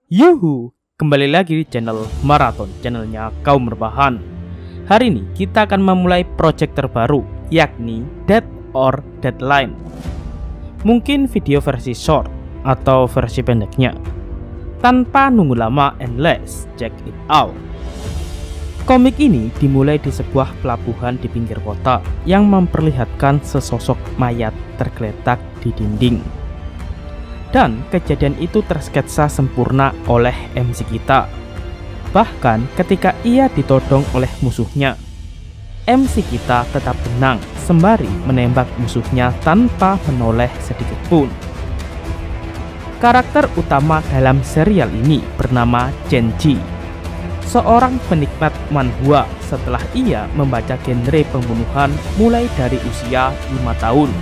Yuhu, kembali lagi di channel Marathon, channelnya kaum rebahan. Hari ini kita akan memulai project terbaru, yakni Dead or Deadline. Mungkin video versi short atau versi pendeknya. Tanpa nunggu lama and let's check it out. Komik ini dimulai di sebuah pelabuhan di pinggir kota yang memperlihatkan sesosok mayat tergeletak di dinding. Dan kejadian itu tersketsa sempurna oleh MC kita. Bahkan ketika ia ditodong oleh musuhnya, MC kita tetap tenang sembari menembak musuhnya tanpa menoleh sedikit pun. Karakter utama dalam serial ini bernama Chen-Ji, seorang penikmat manhwa setelah ia membaca genre pembunuhan mulai dari usia 5 tahun.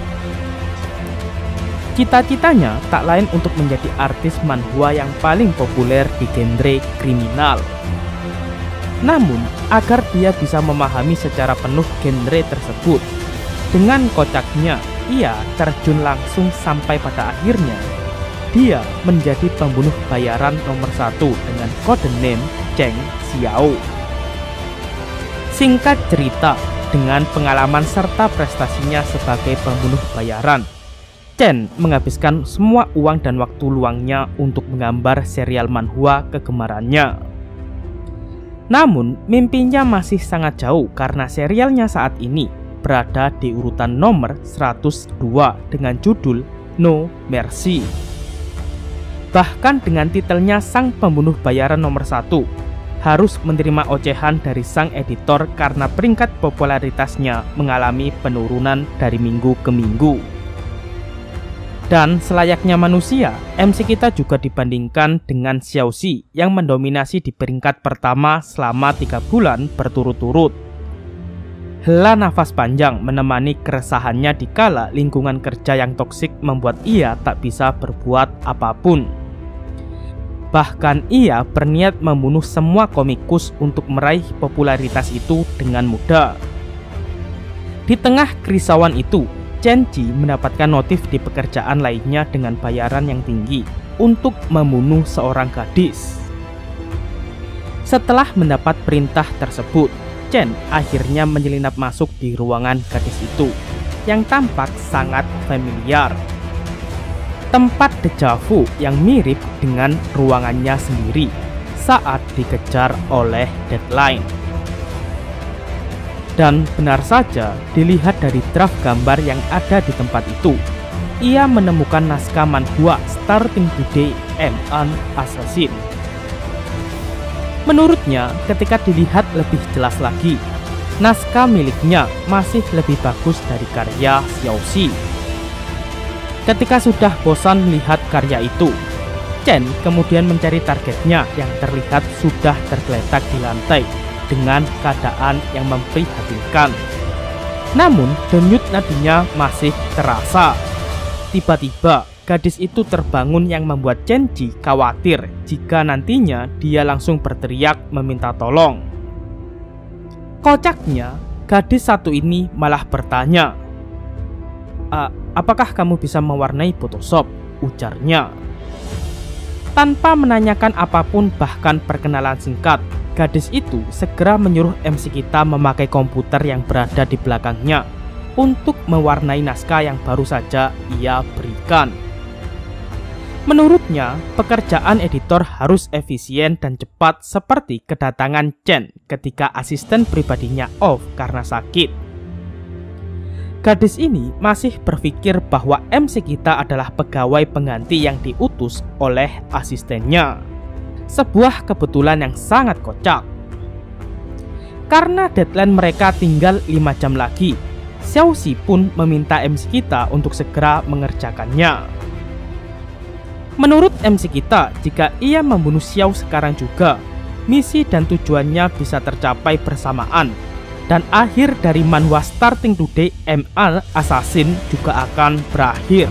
Cita-citanya tak lain untuk menjadi artis manhwa yang paling populer di genre kriminal. Namun, agar dia bisa memahami secara penuh genre tersebut, dengan kocaknya ia terjun langsung sampai pada akhirnya dia menjadi pembunuh bayaran nomor 1 dengan kode name Cheng Xiao. Singkat cerita, dengan pengalaman serta prestasinya sebagai pembunuh bayaran, Chen menghabiskan semua uang dan waktu luangnya untuk menggambar serial manhwa kegemarannya. Namun, mimpinya masih sangat jauh karena serialnya saat ini berada di urutan nomor 102 dengan judul No Mercy. Bahkan dengan titelnya sang pembunuh bayaran nomor 1, harus menerima ocehan dari sang editor karena peringkat popularitasnya mengalami penurunan dari minggu ke minggu. Dan selayaknya manusia, MC kita juga dibandingkan dengan Xiaoxi yang mendominasi di peringkat pertama selama 3 bulan berturut-turut. Hela nafas panjang menemani keresahannya dikala lingkungan kerja yang toksik membuat ia tak bisa berbuat apapun. Bahkan ia berniat membunuh semua komikus untuk meraih popularitas itu dengan mudah. Di tengah kerisauan itu, Chen-Ji mendapatkan notif di pekerjaan lainnya dengan bayaran yang tinggi untuk membunuh seorang gadis. Setelah mendapat perintah tersebut, Chen akhirnya menyelinap masuk di ruangan gadis itu yang tampak sangat familiar. Tempat dejavu yang mirip dengan ruangannya sendiri saat dikejar oleh Deadline. Dan benar saja, dilihat dari draft gambar yang ada di tempat itu, ia menemukan naskah manhwa Starting Today M.An Assassin. Menurutnya, ketika dilihat lebih jelas lagi, naskah miliknya masih lebih bagus dari karya Xiaoxi. Ketika sudah bosan melihat karya itu, Chen kemudian mencari targetnya yang terlihat sudah tergeletak di lantai dengan keadaan yang memprihatinkan. Namun denyut nadinya masih terasa. Tiba-tiba gadis itu terbangun yang membuat Chen-Ji khawatir jika nantinya dia langsung berteriak meminta tolong. Kocaknya, gadis satu ini malah bertanya, apakah kamu bisa mewarnai Photoshop? Ujarnya. Tanpa menanyakan apapun bahkan perkenalan singkat, gadis itu segera menyuruh MC kita memakai komputer yang berada di belakangnya untuk mewarnai naskah yang baru saja ia berikan. Menurutnya, pekerjaan editor harus efisien dan cepat seperti kedatangan Chen ketika asisten pribadinya off karena sakit. Gadis ini masih berpikir bahwa MC kita adalah pegawai pengganti yang diutus oleh asistennya. Sebuah kebetulan yang sangat kocak. Karena deadline mereka tinggal 5 jam lagi, Xiaoxi pun meminta MC kita untuk segera mengerjakannya. Menurut MC kita, jika ia membunuh Xiao sekarang juga, misi dan tujuannya bisa tercapai bersamaan, dan akhir dari manhwa Starting Today M.An Assassin juga akan berakhir.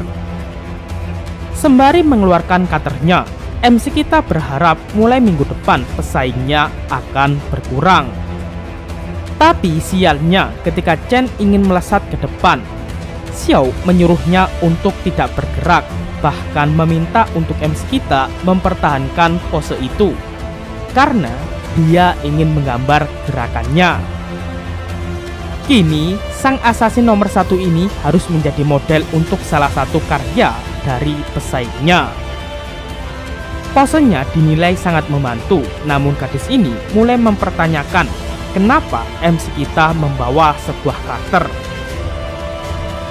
Sembari mengeluarkan cutternya, MC kita berharap mulai minggu depan pesaingnya akan berkurang. Tapi sialnya, ketika Chen ingin melesat ke depan, Xiao menyuruhnya untuk tidak bergerak bahkan meminta untuk MC kita mempertahankan pose itu karena dia ingin menggambar gerakannya. Kini, sang assassin nomor 1 ini harus menjadi model untuk salah satu karya dari pesaingnya. Posenya dinilai sangat membantu, namun gadis ini mulai mempertanyakan kenapa MC kita membawa sebuah karakter.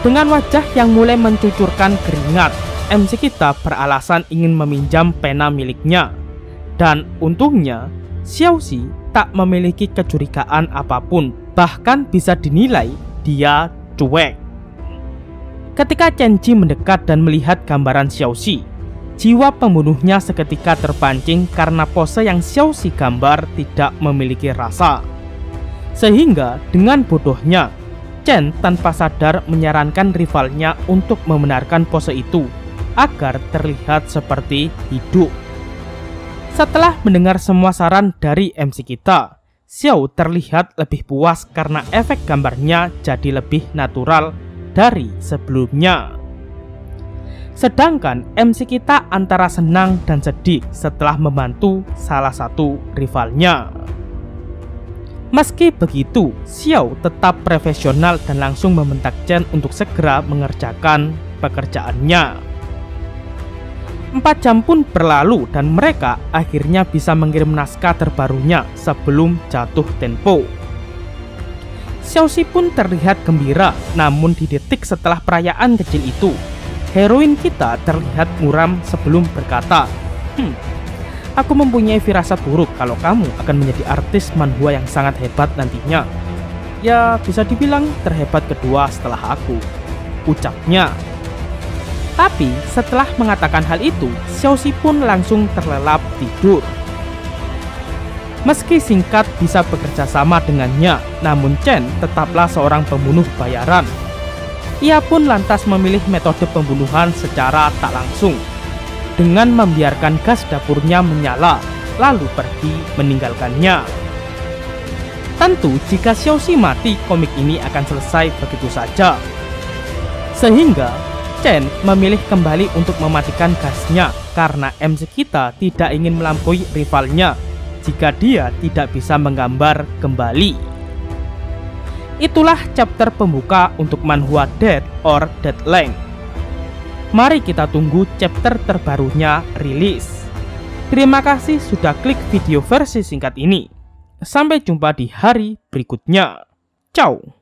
Dengan wajah yang mulai mencucurkan keringat, MC kita beralasan ingin meminjam pena miliknya. Dan untungnya, Xiaoxi tak memiliki kecurigaan apapun, bahkan bisa dinilai dia cuek. Ketika Chen Ji mendekat dan melihat gambaran Xiaoxi, jiwa pembunuhnya seketika terpancing karena pose yang Xiaoxi gambar tidak memiliki rasa. Sehingga dengan bodohnya, Chen tanpa sadar menyarankan rivalnya untuk membenarkan pose itu agar terlihat seperti hidup. Setelah mendengar semua saran dari MC kita, Xiao terlihat lebih puas karena efek gambarnya jadi lebih natural dari sebelumnya. Sedangkan MC kita antara senang dan sedih setelah membantu salah satu rivalnya. Meski begitu, Xiao tetap profesional dan langsung membentak Chen untuk segera mengerjakan pekerjaannya. 4 jam pun berlalu dan mereka akhirnya bisa mengirim naskah terbarunya sebelum jatuh tempo. Xiaoxi pun terlihat gembira, namun di detik setelah perayaan kecil itu, heroin kita terlihat muram sebelum berkata, aku mempunyai firasat buruk kalau kamu akan menjadi artis manhwa yang sangat hebat nantinya. Ya, bisa dibilang terhebat kedua setelah aku, ucapnya. Tapi setelah mengatakan hal itu, Xiaoxi pun langsung terlelap tidur. Meski singkat bisa bekerja sama dengannya, namun Chen tetaplah seorang pembunuh bayaran. Ia pun lantas memilih metode pembunuhan secara tak langsung, dengan membiarkan gas dapurnya menyala, lalu pergi meninggalkannya. Tentu jika Xiaoxi mati, komik ini akan selesai begitu saja. Sehingga Chen memilih kembali untuk mematikan gasnya karena MC kita tidak ingin melampaui rivalnya jika dia tidak bisa menggambar kembali. Itulah chapter pembuka untuk manhwa Dead or Deadline. Mari kita tunggu chapter terbarunya rilis. Terima kasih sudah klik video versi singkat ini. Sampai jumpa di hari berikutnya. Ciao.